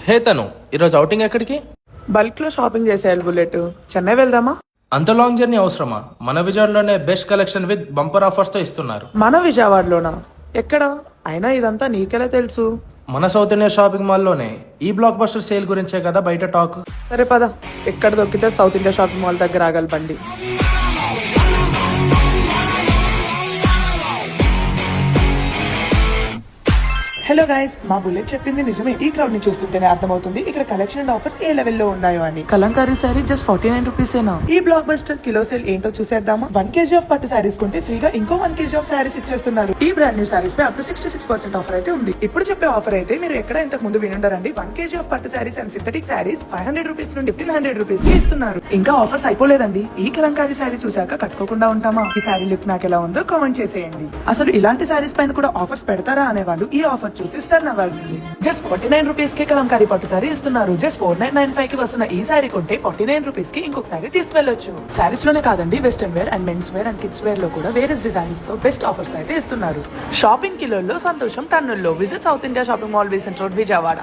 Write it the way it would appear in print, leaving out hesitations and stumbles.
హే తను ఈరోజు అవుటింగ్ ఎక్కడికి? బల్క్ లో షాపింగ్ చేసేయాలి బుల్లెట్. చెన్నై వెళ్దామా? అంత లాంగ్ జర్నీ అవసరమా? మన విజయవాడలోనే best collection with bumper offers తో ఇస్తున్నారు. మన విజయవాడలోనా? ఎక్కడ? అయినా ఇదంతా నీకెలా తెలుసు? మన సౌత్ ఇండియా షాపింగ్ మాల్లోనే. ఈ బ్లాక్ బస్టర్ సేల్ గురించే కదా బయట టాక్. సరే పద, ఎక్కడ దొక్కితే సౌత్ ఇండియా షాపింగ్ మాల్ దగ్గర ఆగాలి బండి. హలో గైస్, మా బుల్లెట్ చెప్పింది నిజమే. ఈ క్రౌడ్ ని చూస్తుంటేనే అర్థమవుతుంది ఇక్కడ కలెక్షన్ అండ్ ఆఫర్స్ ఏ లెవెల్లో ఉన్నాయో అని. Kalamkari sorry just 49 రూపీసేనా? ఈ బ్లాక్ బస్టర్ కిలో సేల్ ఏంటో చూసేద్దామా? 1 kg ఆఫ్ పట్టు సారీస్ కొంటే ఫ్రీగా ఇంకో 1 kg ఆఫ్ సారీస్ ఇచ్చేస్తున్నారు. ఈ బ్రాండ్ న్యూ సారీస్ పై అప్ టు 66% ఆఫర్ అయితే ఉంది. ఇప్పుడు చెప్పే ఆఫర్ అయితే మీరు ఎక్కడ ఇంతకు ముందు వినుంటారండి. 1 kg ఆఫ్ పట్టు saris and synthetic saris 500 rupees నుండి 1500 రూపీస్ ఇస్తున్నారు. ఇంకా ఆఫర్స్ అయిపోలేదండి. ఈ కలంకారీ సారీ చూసాక కట్టుకోకుండా ఉంటామా? ఈ సారీ లుక్ నాకు ఎలా ఉందో కామెంట్ చేసేయండి. అసలు ఇలాంటి సారీస్ పైన కూడా ఆఫర్స్ పెడతారా అనే వాళ్ళు ఈ ఆఫర్ చూసి స్టన్ అవ్వాల్సింది. జస్ట్ 49 రూపీస్ కి కలంకారీ పట్టు సారీ ఇస్తున్నారు. జస్ట్ 4995 కి వస్తున్న ఈ సారీ కొంటే 49 రూపీస్ కి ఇంకొక సారీ తీసుకెళ్లొచ్చు. సారీస్ లోనే కాదండి, western wear and men's wear and kids wear లో కూడా వేరియస్ డిజైన్స్ తో బెస్ట్ ఆఫర్స్ అయితే ఇస్తున్నారు. షాపింగ్ కిలోల్లో సంతోషం టన్నుల్లో. Visit south India shopping mall, Vijayawada.